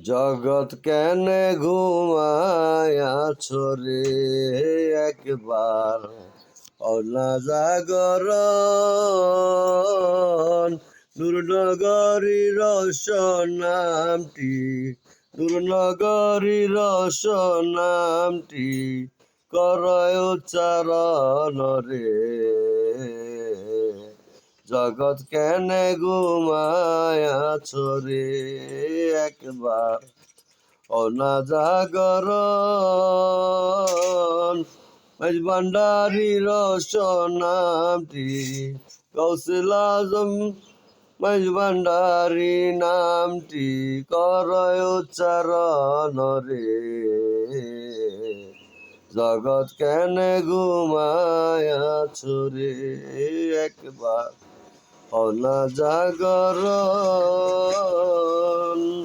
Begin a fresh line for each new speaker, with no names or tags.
জগৎ কেনে ঘুমায়াছ রে, একবার অনা জাগরণ। নূরনগরীর নামটি, নূরনগরীর নামটি করয় উচ্চারণ রে। জগৎ কেনে ঘুমায়াছ রে, একবার অনা জাগরণ। মাঝ ভান্ডারীর নামটি গৌসুল আজম, মাঝ ভান্ডারী নামটি করয় উচ্চারণ রে। জগৎ কেনে ঘুমায়াছ রে, একবার অনা জাগরণ।